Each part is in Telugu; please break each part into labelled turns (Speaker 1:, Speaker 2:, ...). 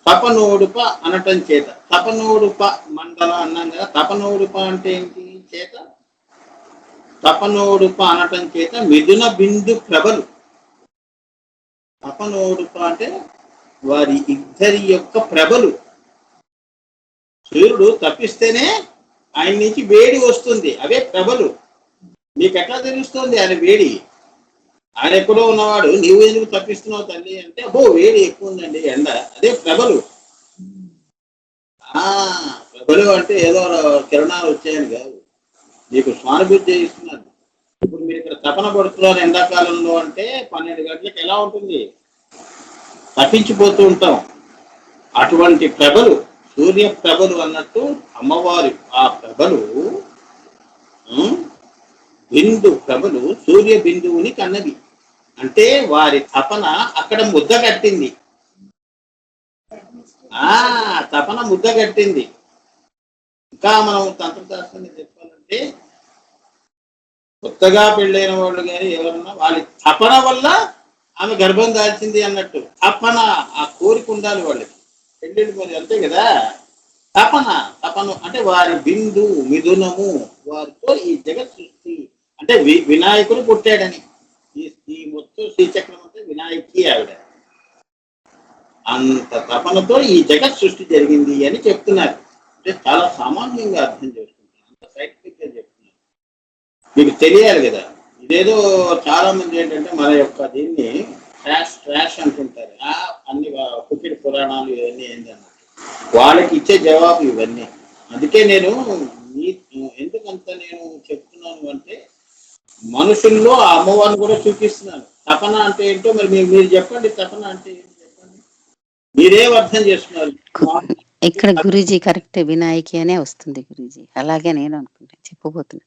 Speaker 1: తపనోడుప అనటం చేత, తపనోడుప మండల అన్నాం కదా, తపనోడుప అంటే ఏంటి చేత, తపనోడుప అనటం చేత మిథున బిందు ప్రభలు. తపనోడుప అంటే వారి ఇద్దరి యొక్క ప్రభలు. సూర్యుడు తప్పిస్తేనే ఆయన నుంచి వేడి వస్తుంది, అవే ప్రభలు. మీకు ఎట్లా తెలుస్తుంది ఆయన వేడి? ఆయన ఎక్కడో ఉన్నవాడు నీవు ఎందుకు తప్పిస్తున్నావు తల్లి అంటే, అబ్బో వేడి ఎక్కువ ఉందండి ఎండ, అదే ప్రభలు. ప్రభలు అంటే ఏదో కిరణాలు వచ్చాయని కాదు, మీకు స్వానుభూతి చేయిస్తున్నాను. ఇప్పుడు మీరు ఇక్కడ తపన పడుతున్నారు ఎండాకాలంలో అంటే 12 గంటలకు ఎలా ఉంటుంది, తప్పించిపోతూ ఉంటాం. అటువంటి ప్రభలు, సూర్య ప్రభలు అన్నట్టు అమ్మవారి ఆ ప్రభలు, బిందు ప్రభలు సూర్య బిందువుని కన్నది. అంటే వారి తపన అక్కడ ముద్ద కట్టింది. తపన ముద్ద కట్టింది. ఇంకా మనం తంత్రశాస్త్రాన్ని చెప్పాలంటే, కొత్తగా పెళ్ళైన వాళ్ళు కానీ ఎవరన్నా వాళ్ళ తపన వల్ల ఆమె గర్భం దాల్చింది అన్నట్టు. తపన, ఆ కోరిక ఉండాలి వాళ్ళకి. పెళ్ళిళ్ళిపోయి అంతే కదా, తపన. తపన అంటే వారి బిందు మిథునము, వారితో ఈ జగత్ సృష్టి అంటే వినాయకుడు పుట్టాడని. ఈ మొత్తం శ్రీచక్రం అంటే వినాయకి ఆవిడ. అంత తపనతో ఈ జగత్ సృష్టి జరిగింది అని చెప్తున్నారు. అంటే చాలా సామాన్యంగా అర్థం చేసుకుంటున్నారు, అంత సైంటిఫిక్ గా చెప్తున్నారు. మీకు తెలియాలి కదా. ఇదేదో చాలా మంది ఏంటంటే మన యొక్క దీన్ని ట్రాష్ అంటుంటారు. అన్ని కుకిడి పురాణాలు ఇవన్నీ ఏంటన్నట్టు వాళ్ళకి ఇచ్చే జవాబు ఇవన్నీ. అందుకే నేను ఎందుకంత నేను చెప్తున్నాను అంటే, మనుషుల్లో ఆ అమ్మవారిని కూడా చూపిస్తున్నాను. తపన అంటే ఏంటో మరి మీరు చెప్పండి. తపన అంటే ఏంటి చెప్పండి, మీరేం అర్థం చేస్తున్నారు?
Speaker 2: ఇక్కడ గురూజీ కరెక్ట్ వినాయకి అనే వస్తుంది గురూజీ. అలాగే నేను అనుకుంటా చెప్పబోతున్నా.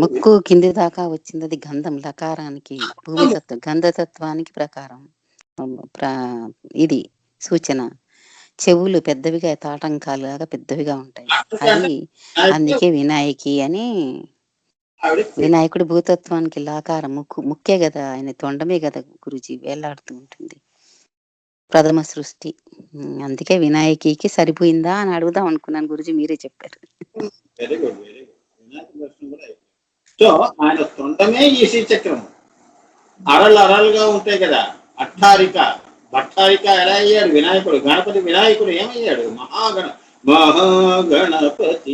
Speaker 2: ముక్కు కింది దాకా వచ్చింది, అది గంధం లకారానికి, భూమితత్వం గంధతత్వానికి ప్రకారం ఇది సూచన. చెవులు పెద్దవిగా తాటంకాలు లాగా పెద్దవిగా ఉంటాయి, అది అందుకే వినాయకి అని. వినాయకుడు భూతత్వానికి లాకారం, ముక్కే కదా, ఆయన తొండమే కదా గురుజీ వేలాడుతూ ఉంటుంది, ప్రథమ సృష్టి. అందుకే వినాయకికి సరిపోయిందా అని అడుగుదాం అనుకున్నాను గురుజీ, మీరే చెప్పారు.
Speaker 1: Very good, very good. So ఆయన తొండమే ఈ శ్రీచక్రం. అరలుగా ఉంటాయి కదా, అట్టారిక భట్టారిక ఎలా అయ్యాడు వినాయకుడు? గణపతి వినాయకుడు ఏమయ్యాడు? మహాగణపతి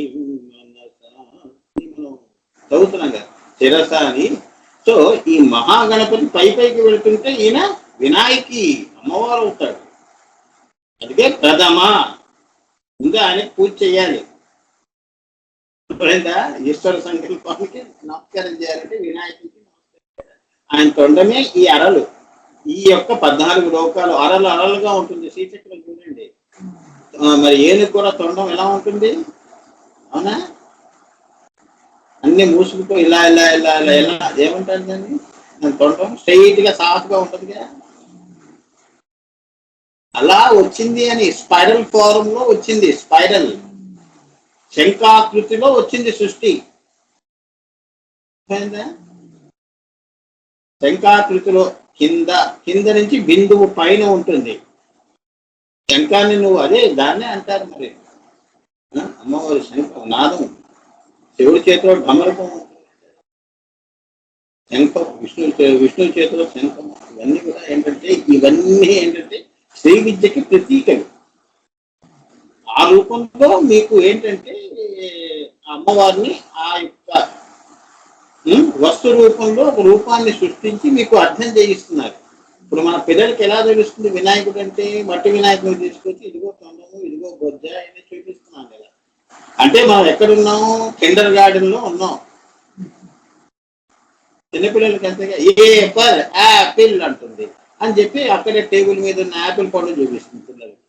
Speaker 1: చదువుతున్నాం కదా శిరస అని. సో ఈ మహాగణపతి పైకి వెళుతుంటే ఈయన వినాయకి అమ్మవారు అవుతాడు. అందుకే ప్రథమ ముందు ఆయనకి పూజ చేయాలి. ఈశ్వర సంకల్పానికి నమస్కారం చేయాలంటే వినాయకుడికి ఆయన తొండమే ఈ అరలు. ఈ యొక్క 14 లోకాలు అరలుగా ఉంటుంది. శ్రీచక్రం చూడండి, మరి ఏనుగు కూడా తొండం ఎలా ఉంటుంది? అవునా? అన్ని మూసుకుతో ఇలా ఇలా ఇలా ఇలా ఎలా ఏమంటారు దాన్ని? తొండం స్ట్రైట్ గా సాఫ్గా ఉంటుంది కదా, అలా వచ్చింది అని. స్పైరల్ ఫారం లో వచ్చింది, స్పైరల్ శంఖాకృతిలో వచ్చింది సృష్టి. శంఖాకృతిలో కింద నుంచి బిందువు పైన ఉంటుంది. శంఖాన్ని నువ్వు అదే దాన్నే అంటారు మరి. అమ్మవారి శంఖం నాదం, శివుడి చేతిలో ఢమరకం, శంఖం విష్ణువు చేతిలో శంఖం. ఇవన్నీ కూడా ఏంటంటే శ్రీ విద్యకి ప్రతీకలు. ఆ రూపంలో మీకు ఏంటంటే అమ్మవారిని ఆ యొక్క వస్తు రూపంలో ఒక రూపాన్ని సృష్టించి మీకు అర్థం చేయిస్తున్నారు. ఇప్పుడు మన పిల్లలకి ఎలా తెలుస్తుంది వినాయకుడు అంటే? మట్టి వినాయకుడిని తీసుకొచ్చి ఇదిగో తొండము, ఇదిగో బొజ్జ అని చూపిస్తున్నాం కదా. అంటే మనం ఎక్కడున్నాము? కిండర్ గార్డెన్ లో ఉన్నాం. చిన్నపిల్లలకి అంతేగా ఏపల్ యాపిల్ అంటుంది అని చెప్పి అక్కడే టేబుల్ మీద ఉన్న యాపిల్ పండు చూపిస్తుంది పిల్లలకి.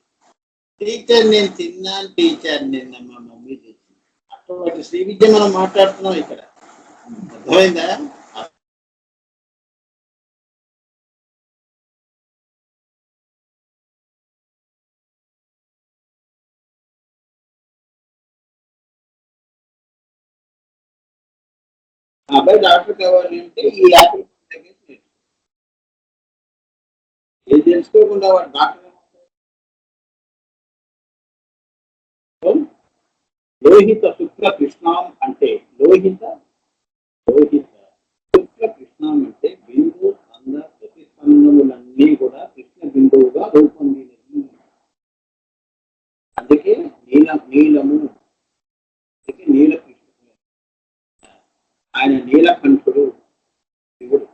Speaker 1: టీచర్ నేను తిన్నాను టీచర్, నిన్న మా మమ్మీ తెచ్చింది. అటువంటి శ్రీ విద్య మనం మాట్లాడుతున్నాం ఇక్కడ. అర్థమైందా? అబ్బాయి డాక్టర్ కావాలి అంటే ఈ యాపిల్ ఏం తెలుసుకోకుండా వాడు డాక్టర్ లోహిత శుక్ల కృష్ణం అంటే లోహిత శుక్ల కృష్ణం అంటే బిందు స్కంద ప్రతిస్పందములన్నీ కూడా కృష్ణ బిందువుగా రూపొందినవి. అందుకే నీలము, అందుకే నీలకృష్ణుడు, ఆయన నీలకంఠుడు శివుడు.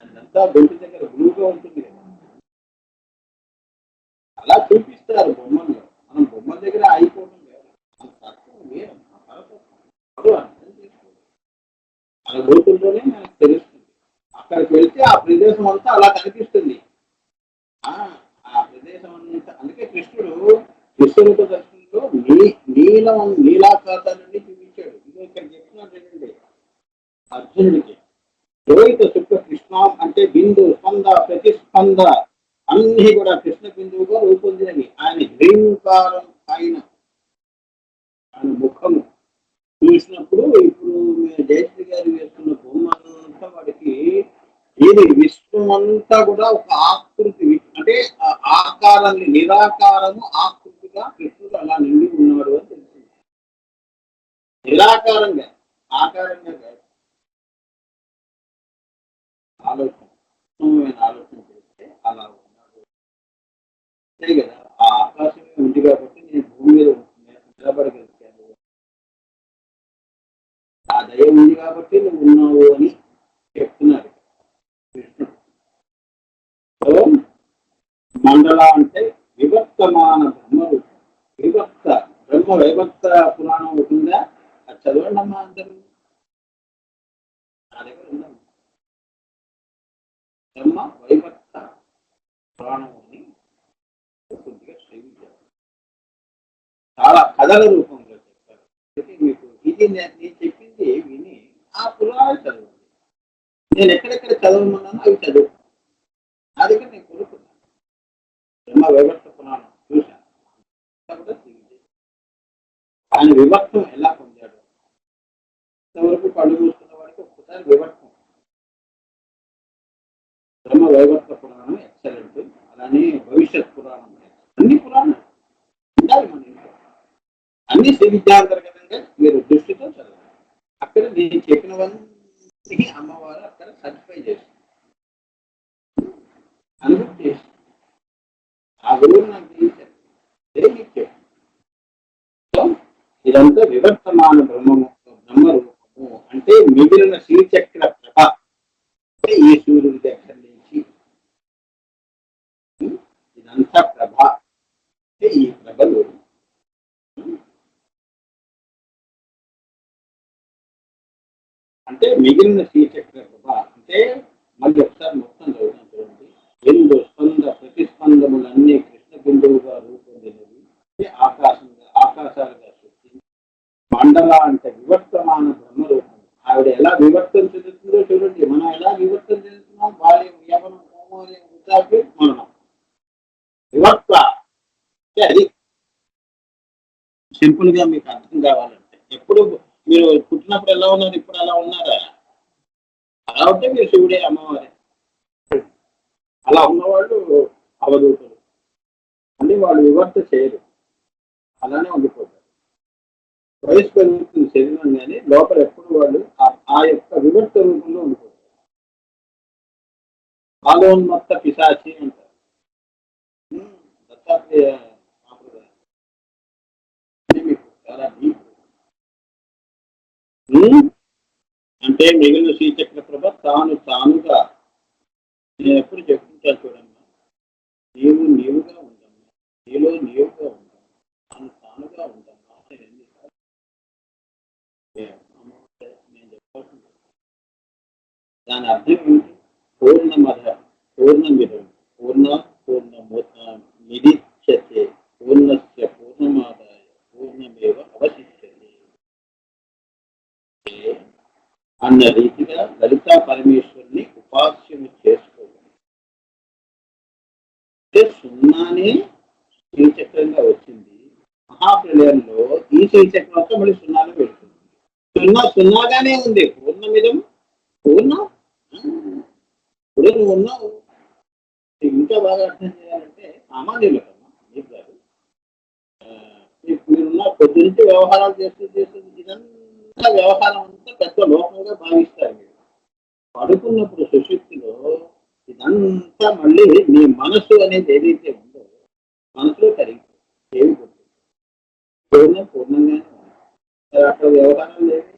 Speaker 1: అదంతా బొంటి దగ్గర బ్లూగా ఉంటుంది కదా, అలా చూపిస్తారు బొమ్మల్లో. మనం బొమ్మల దగ్గర అయిపోవడం లేదు, మన తత్వం వేరు, మన పరతత్వం అర్థం చేసుకోవాలి. మన లోతుల్లోనే మనకు తెలుస్తుంది. అక్కడికి వెళ్తే ఆ ప్రదేశం అంతా అలా కనిపిస్తుంది. ఆ ప్రదేశం అంతా, అందుకే కృష్ణుడు విశ్వరూప దర్శనంలో నీలాకాశాన్ని చూపించాడు. ఇది ఇక్కడ చెప్తున్నాడు ఏంటంటే అర్జునుడికి, లోహిత శుక్ల కృష్ణం అంటే బిందు స్పంద ప్రతిస్పంద అన్ని కూడా కృష్ణ బిందువుగా రూపొందినవి. ఆయన హ్రీంకారం ఆయన ముఖము చూసినప్పుడు, ఇప్పుడు జయశ్రీ గారు వేస్తున్న బొమ్మలంతా వాడికి ఇది విశ్వమంతా కూడా ఒక ఆకృతి, అంటే ఆకారాన్ని నిరాకారము ఆకృతిగా కృష్ణుడు అలా నిండి ఉన్నాడు అని తెలిసింది. నిరాకారంగా, ఆకారంగా కాదు. ఆలోచన చేస్తే అలా ఉన్నాడు అంతే కదా. ఆ ఆకాశమే ఉంది కాబట్టి నేను భూమి మీద నిలబడగలిగాను, ఆ దయ ఉంది కాబట్టి నువ్వు ఉన్నావు అని చెప్తున్నారు కృష్ణుడు. మండల అంటే వివర్తమాన బ్రహ్మరూపం. బ్రహ్మ వైభక్త పురాణం ఉంటుందా? అది చదవండి అమ్మా అందరూ, నా దగ్గర ఉందమ్మా. బ్రహ్మ వైభక్త పురాణం అని కొద్దిగా శ్రమించారు, చాలా కథల రూపంలో చెప్పారు. మీకు ఇది నేను చెప్పింది విని ఆ పురాణాలు చదవండి. నేను ఎక్కడెక్కడ చదవమన్నానో అవి చదువు, నా దగ్గర నేను కొనుక్కున్నాను. బ్రహ్మ వైభక్త పురాణం చూశాను, కూడా ఆయన విభక్తం ఎలా పొందాడు. ఇంతవరకు కళ్ళు చూస్తున్న వాడికి ఒక్కసారి విభక్తం. బ్రహ్మ వైభక్త పురాణం ఎక్సలెంట్, అలానే భవిష్యత్ పురాణం, అన్ని పురాణాలు ఉండాలి మన ఇంట్లో. అన్ని శ్రీ విద్యాంతర్గతంగా మీరు దృష్టితో చదవాలి. అక్కడ నేను చెప్పినవన్నీ అమ్మవారు అక్కడ సర్టిఫై చేస్తుంది, అనుభూతి చేస్తుంది. ఆ గురువు నాకు తెలియదు, ఇదంతా వివర్తమాన బ్రహ్మరూపము అంటే మిగిలిన శ్రీచక్ర ప్రభ, ఈ సూర్యుడి దగ్గర నుంచి ఇదంతా ప్రభ అంటే ఈ ప్రభలు అంటే మిగిలిన శ్రీచక్ర ప్రభ అంటే మళ్ళీ ఒకసారి మొత్తం చదువుతాం చూడండి. బిందు స్పంద ప్రతిస్పందములన్నీ కృష్ణ బిందువుగా రూపొందినవి, ఆకాశాలుగా సృష్టి. మండల అంటే వివర్తమాన బ్రహ్మరూపం. ఆవిడ ఎలా వివర్తం చెందుతుందో చూడండి, మనం ఎలా వివర్తం చెందుతున్నాం. బాల్యం, యవనం, కౌమార్యం, వృద్ధాప్యం, మరణం. వివర్త అంటే అది సింపుల్ గా మీకు అర్థం కావాలంటే, ఎప్పుడు మీరు పుట్టినప్పుడు ఎలా ఉన్నారు, ఇప్పుడు అలా ఉన్నారా? అలా ఉంటే మీరు శివుడే, అమ్మవారే. అలా ఉన్నవాళ్ళు అవధూతులు అంటే వాళ్ళు వివర్త చేయరు, అలానే ఉండిపోతారు. వయసు పెరుగుతుంది శరీరం, కానీ లోపల ఎప్పుడు వాళ్ళు ఆ యొక్క వివర్త రూపంలో ఉండిపోతారు. కాలోన్మత్త పిశాచి అంటారు దత్తాత్రేయ సాంప్రదాయం. మీకు చాలా డీప్. అంటే మిగిలిన శ్రీచక్ర ప్రభ తానుగా, నేను ఎప్పుడు చెప్తుంటాను చూడమ్మా, నీవుగా ఉండమ్మా, నీలో నీవుగా ఉండమ్మా, తానుగా ఉండమ్మా. నేను చెప్పాల్సింది దాని అర్థం ఏమిటి? పూర్ణమద పూర్ణమిదం పూర్ణముదచ్యతే పూర్ణస్య పూర్ణమాదాయ పూర్ణమేవ అవశిష్యతే అన్న రీతిగా లలితా పరమేశ్వరుని ఉపాస్యము చేసుకోవాలి. సున్నానే శ్రీచక్రంగా వచ్చింది. మహాప్రలయంలో ఈ శ్రీచక్రం అంతా మళ్ళీ సున్నానే పెడుతుంది. సున్నాగానే ఉంది. పూర్ణమిదం పూర్ణం. ఇప్పుడు నువ్వు ఉన్నావు. ఇంకా బాగా అర్థం చేయాలంటే సామాన్యులు కన్నా మీకు కాదు, మీరున్న గురించి వ్యవహారాలు చేస్తుంది ఇదంతా వ్యవహారం అంతా పెద్ద లోకంగా భావిస్తారు మీరు. పడుకున్నప్పుడు సుశుద్ధిలో ఇదంతా మళ్ళీ మీ మనసు అనేది ఏదైతే ఉందో మనసులో కరిగిపోతుంది. ఏమి పూర్ణంగానే అక్కడ వ్యవహారం లేదు.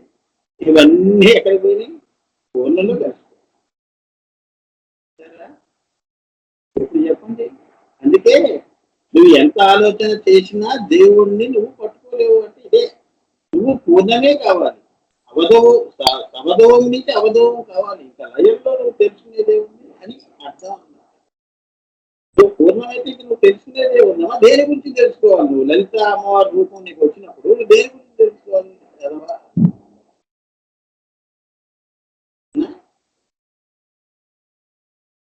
Speaker 1: ఇవన్నీ ఎక్కడికి పోయినాయి? పూర్ణంలో కలిసిపోయి. ఇప్పుడు చెప్పండి. అందుకే నువ్వు ఎంత ఆలోచన చేసినా దేవుణ్ణి నువ్వు పట్టుకోలేవు. అంటే ఇదే, నువ్వు పూర్ణమే కావాలి. అవధోవం నుంచి అవధోవం కావాలి. ఇంకా లయంలో నువ్వు తెలుసుకునేదే ఉంది అని అర్థం అన్నమాట. నువ్వు పూర్ణమైతే నువ్వు తెలుసుకునేదే ఉన్నావా? దేని గురించి తెలుసుకోవాలి? నువ్వు లలిత అమ్మవారి రూపం నీకు వచ్చినప్పుడు నువ్వు దేని గురించి తెలుసుకోవాలి? చదవా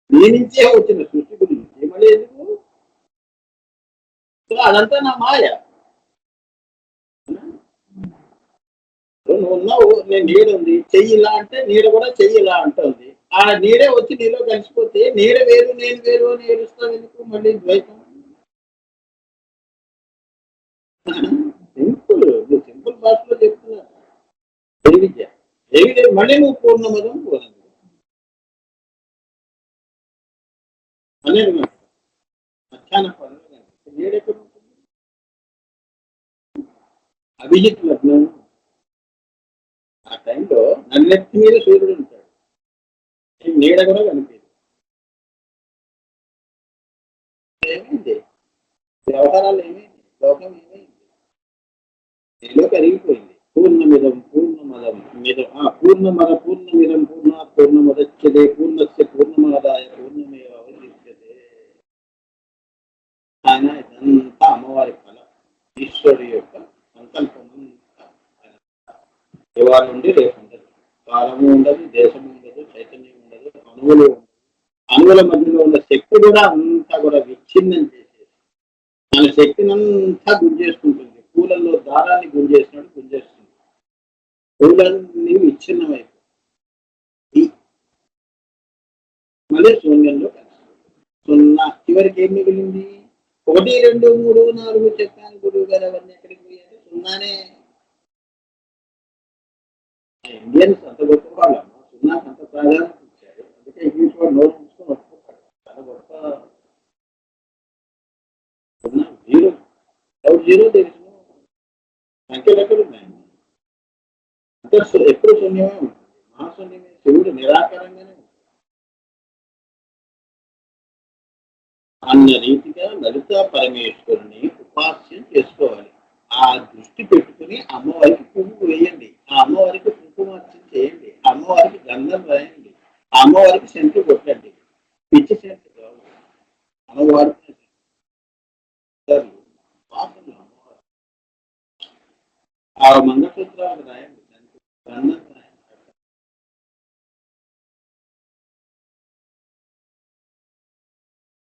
Speaker 1: నీ నుంచే వచ్చిన సృష్టి గురించి మళ్ళీ ఎందుకు? అదంతా నా మాయ. నువ్వు ఉన్నావు, నేను నీడ ఉంది, చెయ్యిలా అంటే నీడ కూడా చెయ్యిలా అంటుంది. ఆ నీడే వచ్చి నీలో కలిసిపోతే నీడ వేరు నేను వేరు అని ఏడుస్తావు ఎందుకు? మళ్ళీ ద్వైతం. సింపుల్, నువ్వు సింపుల్ భాషలో చెప్తున్నా. ఏ విద్య ఏమి లేదు. మళ్ళీ నువ్వు పూర్ణమదం పూర్ణం అనేది మధ్యాహ్న పనులు నీడెక్కడ ఉంటుంది? అభిజిత్ లగ్నం ఆ టైంలో నన్నెత్తి మీద సూర్యుడు ఉంటాడు. నీడ కూడా కనిపించదు. ఏమైంది? వ్యవహారాలు ఏమైంది? లోకం ఏమైంది? నీలో కరిగిపోయింది. పూర్ణమిదం పూర్ణమదం మిదం పూర్ణమిదం పూర్ణమదచ్యతే పూర్ణస్య పూర్ణమాదాయ పూర్ణమేవ అవశిష్యతే. ఆయన ఇదంతా అమ్మవారి ఫల, ఈశ్వరుడి యొక్క సంకల్పం. ఇవాళ నుండి రేపు ఉండదు, కాలము ఉండదు, దేశము ఉండదు, చైతన్యం ఉండదు, అణువులు ఉండదు. అణువుల మధ్యలో ఉన్న శక్తి కూడా అంతా కూడా విచ్ఛిన్నం చేసేసి మన శక్తిని అంతా గుంజేసుకుంటుంది. పూలల్లో దారాన్ని గుంజేసినట్టు గుంజేస్తుంది. పూలన్నీ విచ్ఛిన్నమైపోయి మళ్ళీ శూన్యంలో కలిసి సున్నా. చివరికి ఏం మిగిలింది? 1, 2, 3, 4 చెప్పాను గురువు గారు. అవన్నీ ఎక్కడికి పోయారు? సున్నానే. ఇండియన్స్ అంత గొప్ప వాళ్ళమ్మా, సున్నాకి అంత ప్రాధాన్యత ఇచ్చారు. అందుకే ఇంగ్లీష్ వాడు నోరు చూసుకొని ఒప్పుకోడు. చాలా గొప్ప సున్నా. జీరో, వితౌట్ జీరో తెలిసిన సంఖ్యలు ఎక్కడ ఉన్నాయి? అంటే ఎప్పుడు శూన్యమే ఉంటుంది. మహాశూన్యమే. శివుడు నిరాకారంగానే ఉంటుంది అన్న రీతిగా లలిత పరమేశ్వరుని ఉపాస్యం చేసుకోవాలి. ఆ దృష్టి పెట్టుకుని అమ్మవారికి పువ్వు వేయండి, ఆ అమ్మవారికి కుంకుమార్చన చేయండి, ఆ అమ్మవారికి గంధం రాయండి, ఆ అమ్మవారికి సెంట్లు కొట్టండి. పిచ్చి సెంట్లు కావు, అమ్మవారికి అమ్మవారు ఆ మంగళసూత్రాలకు రాయండి, గంధం రాయండి.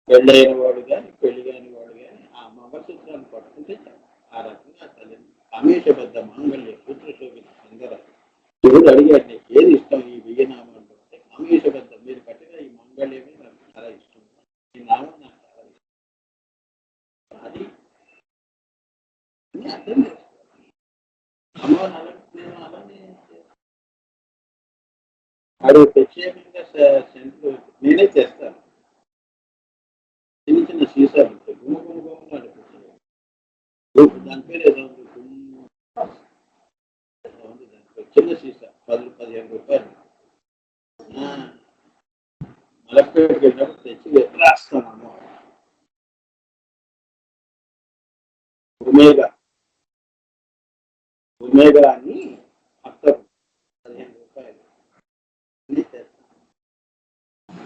Speaker 1: పెళ్ళైన వాడు కానీ పెళ్లి కాని వాడు కానీ ఆ మంగళసూత్రాన్ని పట్టుకుంటే ఆ రకంగా తల్లి కామేశబద్ధ మాంగళ్య సూత్ర శోభిత సుందర. శివుడు అడిగాడు, నీకు ఏది ఇష్టం ఈ వియ్యనామంలో అంటే కామేశబద్ధ మీరు కట్టిన ఈ మాంగళ్యమే నాకు చాలా ఇష్టం, ఈ నామం నాకు చాలా ఇష్టం. అది అర్థం చేసుకోవాలి. అమ్మవారిని అలానే అది ప్రత్యేకంగా సెంట్లు నేనే చేస్తాను. చిన్న చిన్న సీసాలు ఉంటాయి, గుమ్మ గుమ్మ గుమ్మ అనిపిస్తుంది. దాని పేరు ఏదో ఉంది, చిన్న సీసా 10-15 రూపాయలు. మలపేటకి వెళ్ళినప్పుడు తెచ్చి రాస్తాను. అమ్మవారు ఉమేగా అని అర్థం. 15 రూపాయలు అన్ని చేస్తాను.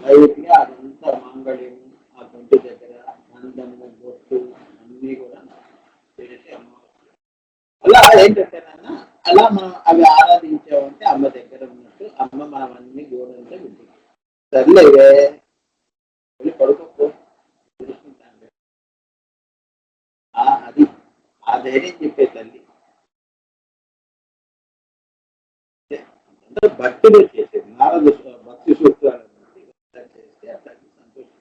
Speaker 1: లైట్గా అదంతా మాంగళ్యం ఆ గుంటి దగ్గర అందము బొట్టు అన్నీ కూడా చేసి అమ్మవారు అలా ఏంటంటేనన్న అలా మనం అవి ఆరాధించామంటే అమ్మ దగ్గర ఉన్నట్టు. అమ్మ మనం అన్ని గోడంతో వింటుంది. సర్లే వెళ్ళి పడుకోపో తెలుసుకుంటాను. అది ఆ ధైర్యం చెప్పే తల్లి. అందరూ భక్తులు చేసేది నారద భక్తి సూత్రాలు చేస్తే ఆ తల్లి సంతోషం.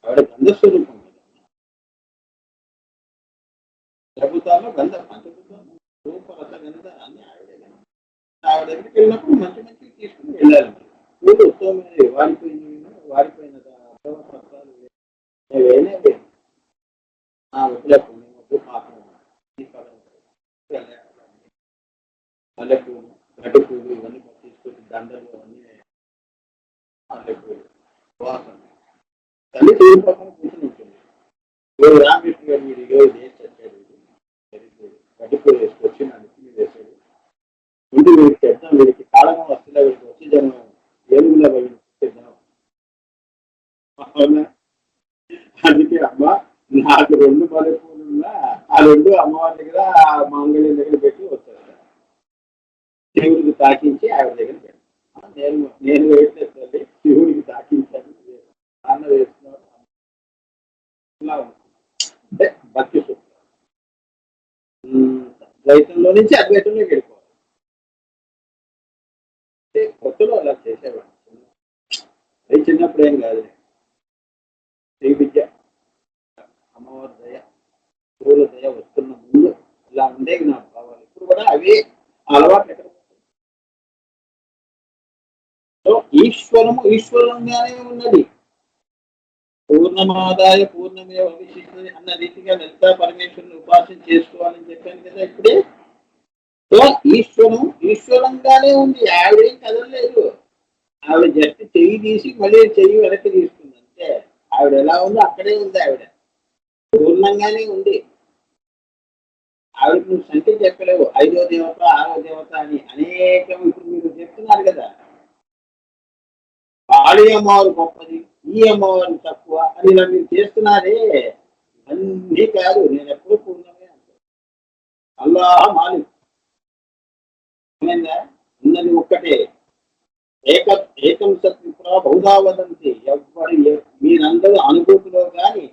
Speaker 1: ఆవిడ గంధస్వరూపం కదా. రామకృష్ణ గారు మీరు వేసి వచ్చాడు, గడ్డిపూర వేసుకొచ్చి నా నెత్తి మీద వేసాడు. ఇంటి వీడికి చేద్దాం, వీడికి కాలంగా వస్తుందా, వీడికి వచ్చి జనం ఏనుగులో చేద్దాం. అవునా? అందుకే అమ్మ నాకు 2 మల్లెపూలు ఉన్నా ఆ 2 అమ్మవారి దగ్గర మాంగళ్యం దగ్గర పెట్టి వచ్చేస్తా, శివుడికి తాకించి ఆవిడ దగ్గర పెడతాను. నేను వేయట్లేదు తల్లి, శివుడికి తాకించాను, నాన్న వేస్తున్నాను అంటే భక్తి సూత్రం. ద్వైతంలో నుంచి అద్వైతంలోకి వెళ్ళిపోవాలి. కొత్తలో అలా చేసేవాడు, అది చిన్నప్పుడు ఏం కాదు. శ్రీ విద్య, అమ్మవారి దయ, పూల దయ వస్తున్న ముందు ఇలా ఉండేవి నా భావాలు. ఇప్పుడు కూడా అవే అలవాటు ఎక్కడ. సో ఈశ్వరము ఈశ్వరంగానే ఉన్నది. పూర్ణమాదాయ పూర్ణమేవ అవశిష్టది అన్న రీతిగా లలితా పరమేశ్వరుని ఉపాసన చేసుకోవాలని చెప్పాను కదా ఇప్పుడే. సో ఈశ్వరం ఈశ్వరంగానే ఉంది, ఆవిడేం కదలలేదు. ఆవిడ జస్ట్ చెయ్యి తీసి మళ్ళీ చెయ్యి వెనక్కి తీసుకుంది అంతే. ఆవిడ ఎలా ఉందో అక్కడే ఉంది, ఆవిడ పూర్ణంగానే ఉంది. ఆవిడకి నువ్వు సంఖ్య చెప్పలేవు, 5వ దేవత 6వ దేవత అని అనేకం ఇప్పుడు మీరు చెప్తున్నారు కదా. కాళీ అమ్మవారు గొప్పది, ఈ అమ్మవారిని తక్కువ అని ఇలా మీరు చేస్తున్నారే, అన్నీ కాదు. నేను ఎప్పుడూ పూర్ణమే అంటాను. అల్లాహ్ మాలిక్ ఉన్నది ఒక్కటే. ఏకం సత్విప్రా బహుధా వదంతి. ఎవ్వరు మీరందరూ అనుభూతిలో కానీ,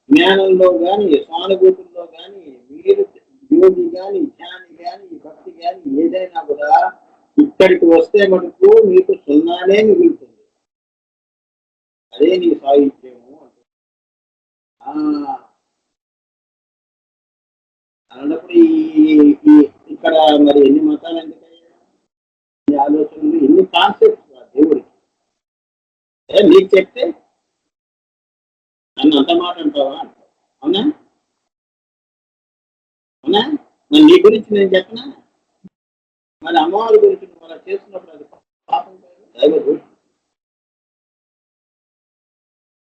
Speaker 1: జ్ఞానంలో కానీ, సానుభూతుల్లో కానీ, మీరు యోగి కానీ, జ్ఞాని కానీ, భక్తి కానీ ఏదైనా కూడా ఇక్కడికి వస్తే మటుకు మీకు సున్నానే మిగులుతుంది. అదే నీ సాహిత్యము అన్నప్పుడు ఇక్కడ మరి ఎన్ని మతాలు ఎందుకయ్యా, ఎన్ని ఆలోచనలు, ఎన్ని కాన్సెప్ట్స్ దేవుడికి. నీకు చెప్తే నన్ను అంత మాట అంటావా అంటావు. అవునా? అవునా? మరి నీ గురించి నేను చెప్పనా? మరి అమ్మవారి గురించి నువ్వు అలా చేస్తున్నప్పుడు అది పాపం కాదు, దైవ దోషం.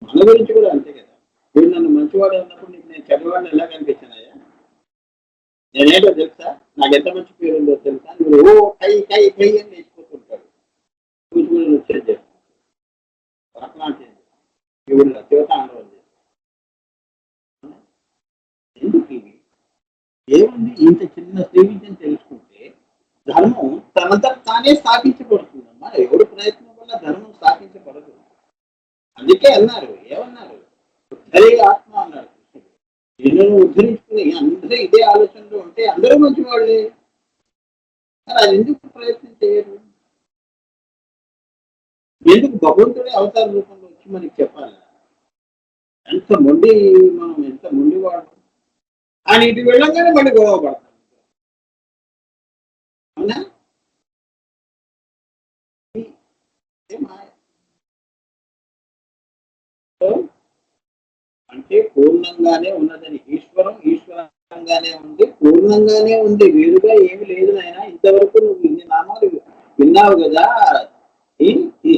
Speaker 1: మన గురించి కూడా అంతే కదా. మీరు నన్ను మంచివాడు అన్నప్పుడు నీకు నేను చెడ్డవాడిని ఎలా కనిపించానయ్యా? నేనేంటో తెలుసా, నాకు ఎంత మంచి పేరు ఉందో తెలుసా? నువ్వు కై కై కై అని నేర్చుకుంటుంటాడు. కూతురు వచ్చేది చేస్తాను, రత్నాలు శివుడిలో శివతాండవం చేస్తాను. ఎందుకు ఇవి? ఏముంది, ఇంత చిన్న శ్రీ విద్యను తెలుసుకుంటే ధర్మం తనంతట తానే స్థాపించబడుతుందమ్మా. ఎవరు ప్రయత్నం వల్ల ధర్మం స్థాపించబడదు. అందుకే అన్నారు, ఏమన్నారు? ఉద్ధరే ఆత్మ అన్నారు. నిన్ను ఉద్ధరించుకుని అందరూ ఇదే ఆలోచనలో ఉంటే అందరూ మంచివాళ్ళే. మరి అది ఎందుకు ప్రయత్నం చేయరు? ఎందుకు భగవంతుడే అవతార రూపంలో వచ్చి మనకి చెప్పాలి? ఎంత మొండి, మనం ఎంత మొండివాడు. ఆయన ఇటు వెళ్ళంగానే మళ్ళీ గొడవ పడతాం. అవునా? అంటే పూర్ణంగానే ఉన్నదని, ఈశ్వరం ఈశ్వరంగానే ఉంది, పూర్ణంగానే ఉంది, వేరుగా ఏమి లేదు నాయన. ఇంతవరకు నువ్వు ఇన్ని నామాలు విన్నావు కదా. ఈ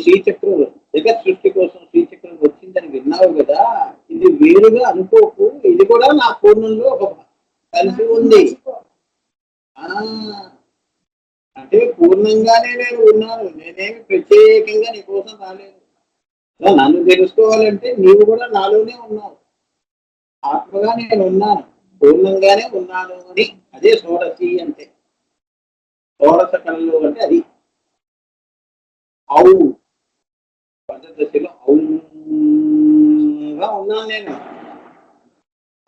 Speaker 1: శ్రీచక్రం జగత్ సృష్టి కోసం శ్రీచక్రం వచ్చిందని విన్నావు కదా. ఇది వేరుగా అనుకోకు, ఇది కూడా నా పూర్ణంలో కలిసి ఉంది. అంటే పూర్ణంగానే నేను ఉన్నాను, నేనేమి ప్రత్యేకంగా నీ కోసం రాలేదు. నన్ను తెలుసుకోవాలంటే నీవు కూడా నాలోనే ఉన్నావు. ఆత్మగా నేను ఉన్నాను, పూర్ణంగానే ఉన్నాను అని. అదే షోడశి అంటే. షోడశ కళలు అంటే అది. ఔ పంచదశలో ఔగా ఉన్నాను నేను.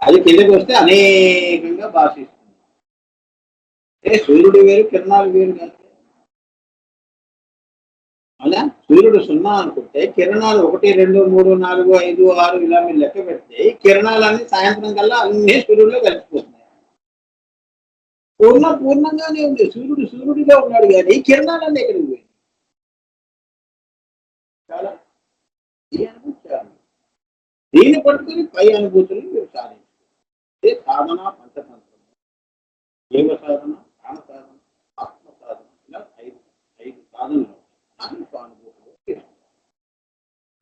Speaker 1: అది కిందకి వస్తే అనేకంగా భాషిస్తుంది. సూర్యుడు వేరు, కిరణాలు వేరు కాదు. అవునా? సూర్యుడు 0 అనుకుంటే కిరణాలు 1, 2, 3, 4, 5, 6 ఇలా మీరు లెక్క పెడితే ఈ కిరణాలన్నీ సాయంత్రం కల్లా అన్ని సూర్యుడిలో కలిసిపోతున్నాయి. పూర్ణంగానే ఉంది. సూర్యుడు సూర్యుడిలో ఉన్నాడు కానీ కిరణాలన్నీ ఎక్కడికి పోయి చాలా ఈ అనుభూతి. దీన్ని పట్టుకుని పై అనుభూతులు మీరు సాధించారు. సాధన పంచతంత్రం, జీవ సాధన, ప్రాణ సాధన, ఆత్మ సాధన, ఇలా 5 సాధనలు అనుభూతులు తీసుకున్నారు.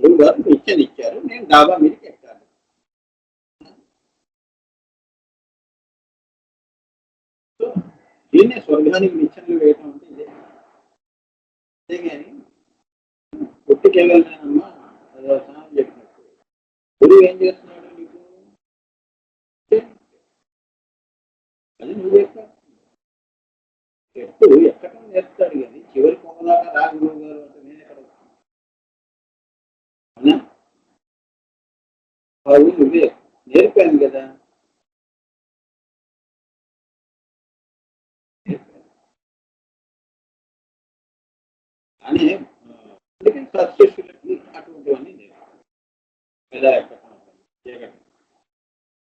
Speaker 1: గురువు గారు నిత్యం ఇచ్చారు, నేను డాబా మీదకి ఎక్కాను. దీన్నే స్వర్గానికి నిచ్చెనలు వేయటం అంటే ఇదే. అంతేగాని పుట్టికెళ్ళానమ్మా అదే స్నానం చెప్పినట్టు గురువు ఏం చేస్తున్నాడు నీకు, అది నువ్వు చెప్పావు. చెట్టు ఎక్కడం నేర్పుతాడు కానీ చివరి కొమ్మలాగా రా గురువు గారు అంటే నేను ఎక్కడ అవునా? బాబు నువ్వే నేర్పాను కదా, అని అందుకని సత్శిష్యులకి అటువంటివన్నీ నేర్పాలి. మెదా ఎక్కడం చేయగలం.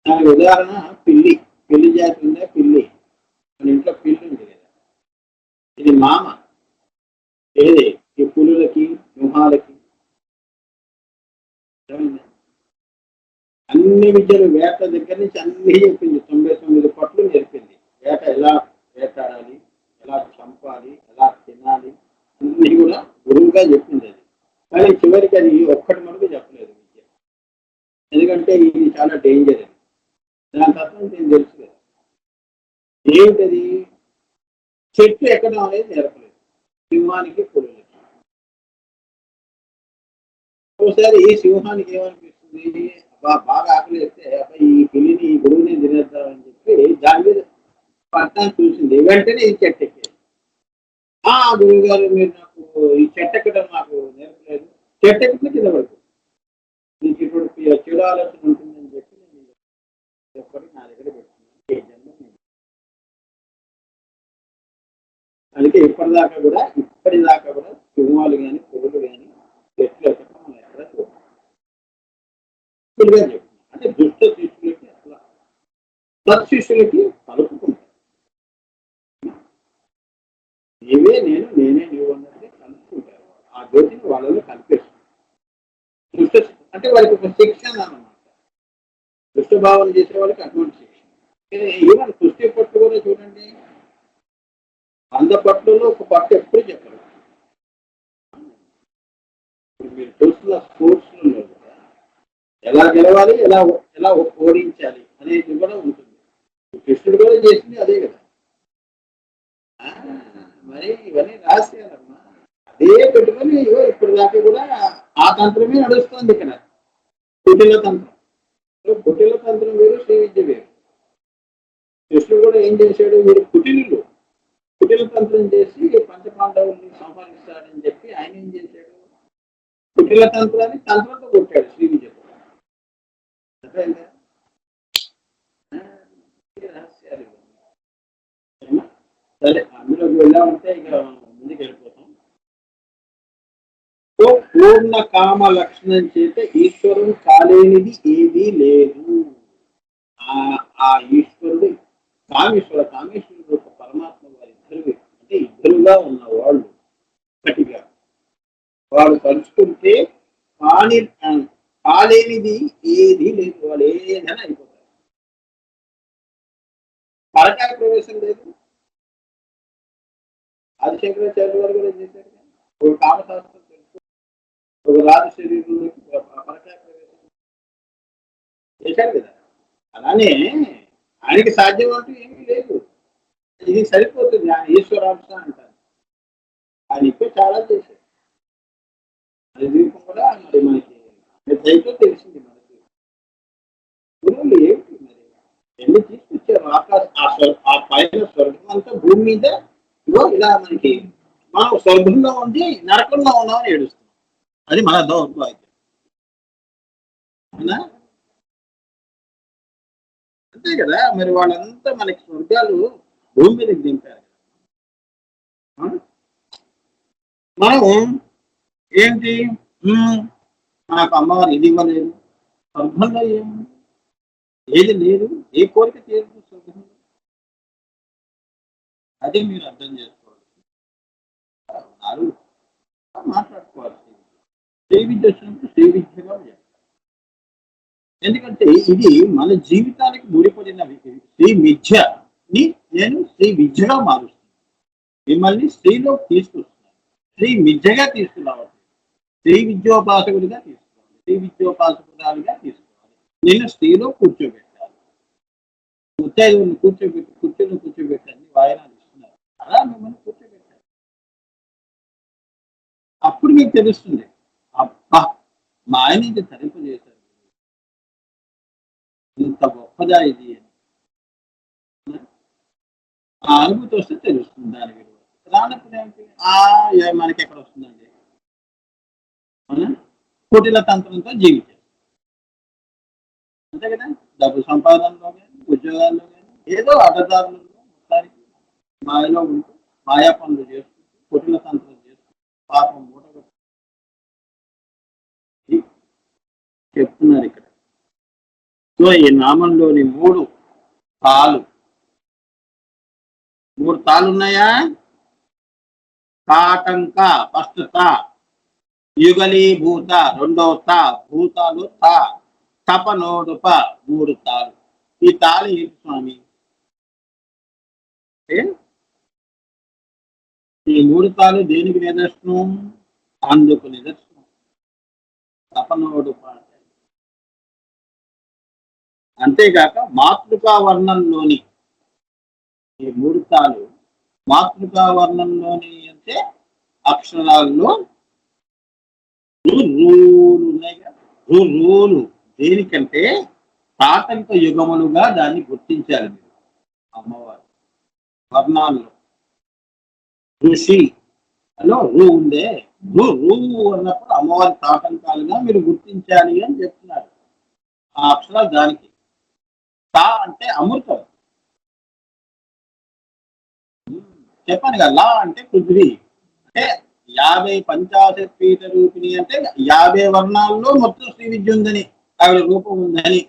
Speaker 1: దానికి ఉదాహరణ పిల్లి. పిల్లి జాతి ఉందా? పిల్లి. మన ఇంట్లో పిల్లి ఉంది కదా, ఇది మామ. ఏది ఈ పులులకి సింహాలకి అన్ని విద్యలు వేట దగ్గర నుంచి అన్ని చెప్పింది. 99 పట్లు నేర్పింది. వేట ఎలా వేటాడాలి, ఎలా చంపాలి, ఎలా తినాలి అన్ని కూడా గురువుగా చెప్పింది అది. కానీ చివరికి అది ఒక్కటి మనకు చెప్పలేదు విద్య. ఎందుకంటే ఇది చాలా డేంజర్ అది. దాని తత్వం నేను తెలుసు కదా. ఏమిటది? చెట్టు ఎక్కడం అనేది నేర్పలేదు సింహానికి పులులకి. ఒకసారి ఈ సింహానికి ఏమనిపిస్తుంది, బాగా ఆకలి వేస్తే ఈ పిల్లిని ఈ గురువుని తినేద్దామని చెప్పి దాని మీద పట్టాన్ని చూసింది. వెంటనే ఈ చెట్టు ఎక్కేది. గురువు గారు మీరు నాకు ఈ చెట్టు ఎక్కడం నాకు నేర్పలేదు, చెట్టు ఎక్కితే కింద పడుతుంది, నీకు ఇప్పుడు చెడు ఆలోచన ఉంటుందని చెప్పి నేను ఎప్పటికీ నా దగ్గర పెట్టుకున్నాను. అందుకే ఇప్పటిదాకా కూడా సింహాలు కానీ పులులు కానీ చెట్లు ఎక్కడం మనం ఎక్కడ చూడాలి. చెప్తున్నాం అంటే దుష్ట శిష్యులకి అట్లా, సత్శిష్యులకి కలుపుకుంటాం. నీవే నేను, నేనే నీవు అన్నది కలుపుకుంటారు. ఆ జ్యోతిని వాళ్ళలో కలిపేస్తుంది. దుష్ట అంటే వాళ్ళకి ఒక శిక్షణ అన్నమాట. దుష్ట భావన చేసే వాళ్ళకి అటువంటి శిక్షణ. ఈవెన్ సృష్టి పట్టు కూడా చూడండి, 100 పట్లలో ఒక పట్టు ఎప్పుడు చెప్పరు. మీరు చూస్తున్న స్పోర్ట్స్లలో కూడా ఎలా గెలవాలి, ఎలా ఎలా ఓడించాలి అనేది కూడా ఉంటుంది. కృష్ణుడు కూడా చేసింది అదే కదా. మరి ఇవన్నీ రాసేయాలమ్మా. అదే పెట్టుకొని ఇప్పుడు దాకా కూడా ఆ తంత్రమే నడుస్తుంది ఇక్కడ. కుటిల తంత్రం. కుటిల తంత్రం వేరు, శ్రీ విద్య వేరు. కృష్ణుడు కూడా ఏం చేశాడు, మీరు కుటిలు కుటిల తంత్రం చేసి పంచపాండవుల్ని సంహరిస్తాడని చెప్పి ఆయన ఏం చేశాడు, కుటిల తంత్రాన్ని తంత్రంతో కొట్టాడు శ్రీ విద్యతో. రహస్యాలు సరే, అందులోకి వెళ్ళామంటే ఇక ముందుకు వెళ్ళిపోతాం. పూర్ణ కామ లక్షణం చేత ఈశ్వరుడు కాలేనిది ఏదీ లేదు. ఆ ఈశ్వరుడు కామేశ్వరుడు ఒక పరమాత్మ వారిద్దరు అంటే ఇద్దరుగా ఉన్న వాళ్ళు ఒకటిగా వాడు తలుచుకుంటే కాలేనిది ఏదీ లేదు. వాళ్ళు ఏదైనా అయిపోతారు. పరకాయ ప్రవేశం లేదు. ఆదిశంకరాచార్య వారు కూడా చేశారు. ఒక కామశాస్త్రం తెలుసు, ఒక రాజు శరీరంలోకి పరకాయ ప్రవేశం చేశారు కదా. అలానే ఆయనకి సాధ్యం అంటూ ఏమీ లేదు. ఇది సరిపోతుంది. ఆయన ఈశ్వరాంశ అంటారు. ఆయన ఇప్పుడు చాలా చేశారు. అది దీపం కూడా మరి మనకి దయతో తెలిసింది. మనకి గురువులు ఏమిటి మరి ఎన్ని తీసుకొచ్చారు. ఆ పైన స్వర్గం అంతా భూమి మీద ఇలా మనకి మనం స్వర్గంలో ఉండి నరకంలో ఉన్నామని ఏడుస్తున్నాం. అది మన దౌర్భాగ్యం. అవునా? అంతే కదా. మరి వాళ్ళంతా మనకి స్వర్గాలు భూమి మీదకి దింపారు. మనం ఏంటి, నాకు అమ్మవారు ఇది ఇవ్వలేదు, స్వర్గంలో ఏముంది, ఏది లేదు, ఏ కోరిక తీరుతుంది స్వర్గంలో. అదే మీరు అర్థం చేసుకోవాలి. మాట్లాడుకోవాలి. శ్రీ విద్య వచ్చినప్పుడు శ్రీ విద్యగా చెప్పాలి. ఎందుకంటే ఇది మన జీవితానికి ముడిపడిన శ్రీ విద్యని నేను శ్రీ విద్యగా మారుస్తున్నాను. మిమ్మల్ని శ్రీలో తీసుకొస్తున్నాను. శ్రీ విద్యగా తీసుకురావాలి. శ్రీ విద్యోపాసకుడిగా తీసుకోవాలి. శ్రీ విద్యోపాసకురాలుగా తీసుకోవాలి. నేను శ్రీలో కూర్చోబెట్టాలి. ముత్తైదువుని కూర్చోబెట్టి కూర్చోబెట్టని వాయనాలు ఇస్తున్నారు. అలా మిమ్మల్ని కూర్చోబెట్టారు. అప్పుడు మీకు తెలుస్తుంది, అబ్బా మా ఆయన ఇది తరింపజేశారు, ఇంత గొప్పదా ఇది అని. ఆ అనుభూతి వస్తే తెలుస్తుంది దాని విలువ. రానప్పుడు ఏంటి మనకి ఎక్కడ వస్తుందండి. అవునా? కుటిల తంత్రంతో జీవించారు అంతే కదా. డబ్బు సంపాదనలో కానీ ఉద్యోగాల్లో కానీ ఏదో అడ్డదారులలో మొత్తానికి మాయలో ఉంటూ మాయా పనులు చేసుకుంటూ కుటిల తంత్రం చేసుకుంటూ పాపం మూట చెప్తున్నారు ఇక్కడ. సో ఈ నామంలోని మూడు తాళ్ళు ఉన్నాయా. కాటంక ఫస్ట్ తా, యుగలీభూత రెండవ తా, భూతాలు తా, తపనోడుప మూడు తాళ్ళు. ఈ తాళి ఏంటి స్వామి? ఈ మూడు తాళ్ళు దేనికి నిదర్శనం? అందుకు నిదర్శనం. తపనోడుప అంతేగాక మాతృకా వర్ణంలోని ఈ మూడు తాళ్ళు మాతృకా వర్ణంలోని అంటే అక్షరాల్లో రూలు ఉన్నాయి కదా. రూలు దేనికంటే తాటంక యుగములుగా దాన్ని గుర్తించాలి మీరు. అమ్మవారు వర్ణాల్లో ఋషి అలో రూ ఉందే, రూ అన్నప్పుడు అమ్మవారి తాటంకాలుగా మీరు గుర్తించాలి అని చెప్తున్నారు. ఆ అక్షరాలు దానికి. తా అంటే అమృతం. చెప్పాను కదా. లా అంటే పృథ్వీ. అంటే 50 పంచాశత్ పీఠ రూపిణి అంటే 50 వర్ణాల్లో మొత్తం శ్రీ విద్య ఉందని, ఆవిడ రూపం ఉందని.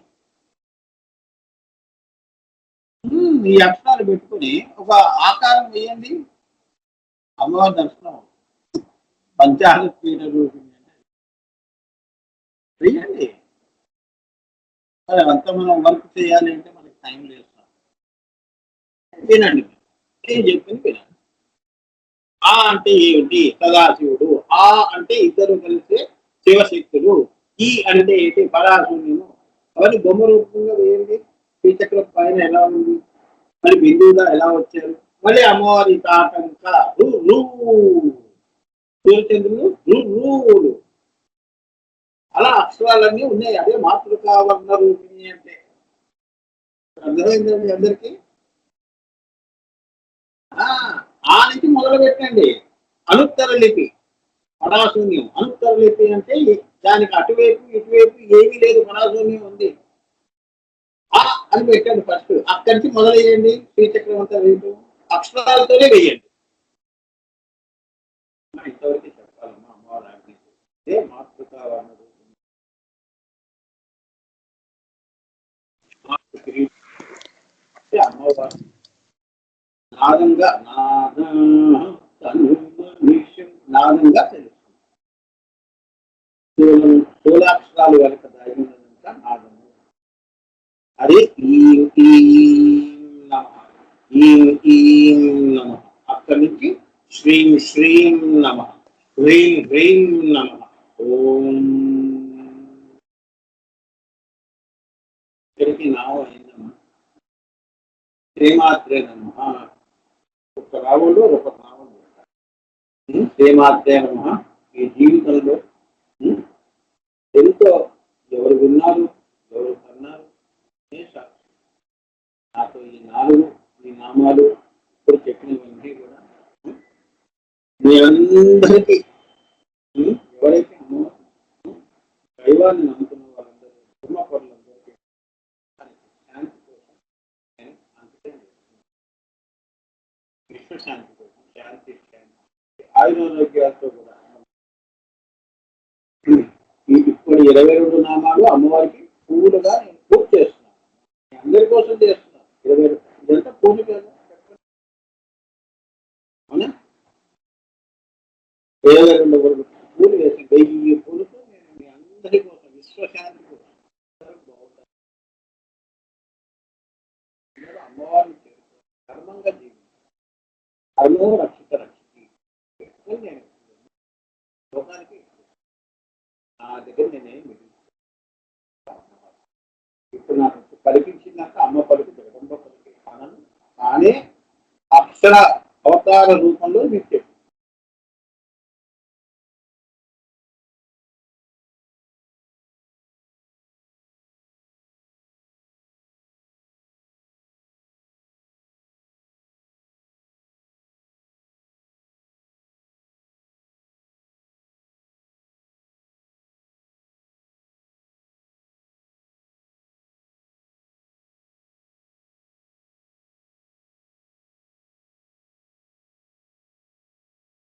Speaker 1: ఈ అక్షరాలు పెట్టుకుని ఒక ఆకారం వేయండి, అమ్మవారి దర్శనం. పంచాశత్ పీఠ రూపిణి అంటే వేయండి. అంతా మనం వర్క్ చేయాలి అంటే మనకి టైం లేదు. వినండి, ఏం చెప్పింది వినండి. ఆ అంటే ఏమిటి? సదాశివుడు. ఆ అంటే ఇద్దరు కలిసే శివశక్తులు. ఈ అంటే ఏంటి? పరాశూన్యము. అవన్నీ బొమ్మ రూపంగా వేయండి. శ్రీచక్రం పైన ఎలా ఉంది, మరి బిందువుగా ఎలా వచ్చారు, మళ్ళీ అమ్మవారి తాటంక సూర్యచంద్రులు రూలు అలా అక్షరాలన్నీ ఉన్నాయి. అదే మాతృకా వర్ణ రూపిణి అంటే. అర్థమైందండి అందరికీ? ఆ నుంచి మొదలు పెట్టండి. అనుత్తర లిపి పరాశూన్యం. అనుత్తర లిపి అంటే దానికి అటువైపు ఇటువైపు ఏమీ లేదు, పరాశూన్యం ఉంది. అని పెట్టండి ఫస్ట్. అక్కడి నుంచి మొదలయ్యండి. శ్రీచక్రం అంతా వేయటం అక్షరాలతోనే వేయండి. ఇంతవరకు చెప్పాలమ్మా అమ్మవారి మాతృకా వర్ణ అమ్మవారు నాదంగా నాదంగా తెలుస్తుంది. స్థూలాక్షరాలు వెనక దాగినంతా నాదము. అదే నమ. అక్కడి నుంచి శ్రీం శ్రీం నమ, హ్రీం హ్రీం నమ. ఓం ఇక్కడికి నామం అయిందమ్మా. శ్రీమాత్రే నమ. ఒక రావులు ఒక నామం. శ్రీమాత్రే నమ. ఈ జీవితంలో ఎంతో ఎవరు విన్నారు, ఎవరు కన్నారు, నాతో ఈ నామాలు ఇప్పుడు చెప్పినవన్నీ కూడా మీ అందరికీ, ఎవరైతే అమ్మవారు దైవాన్ని నమ్ముతున్న వాళ్ళందరూ, కుటుంబ పనులందరికీ శాంతి కోసం నేను అంకితం చేస్తున్నాను. విశ్వశాంతి కోసం, శాంతి ఆయురారోగ్యాలతో కూడా ఇప్పుడు 22 నామాలు అమ్మవారికి పూలుగా నేను పూజ చేస్తున్నాను. అందరి కోసం చేస్తున్నాను. 22 ఇదంతా పూజ కదా. అవునా? 22 వరకు పూలు వేసి 1000 పూలతో నేను మీ అందరి కోసం, విశ్వశాంతి కోసం బాగుంటాను. అమ్మవారిని చేస్తాను. ధర్మంగా జీవించాను. ధర్మం రక్షిత రక్షితి నేను లోకానికి నా దగ్గర నేనేం ఇప్పుడు నాకు కల్పించినాక అమ్మ పలుకు జగదంబ పలుకు ఆనందం. కానీ అక్షర అవతార రూపంలో మీకు చెప్తున్నారు.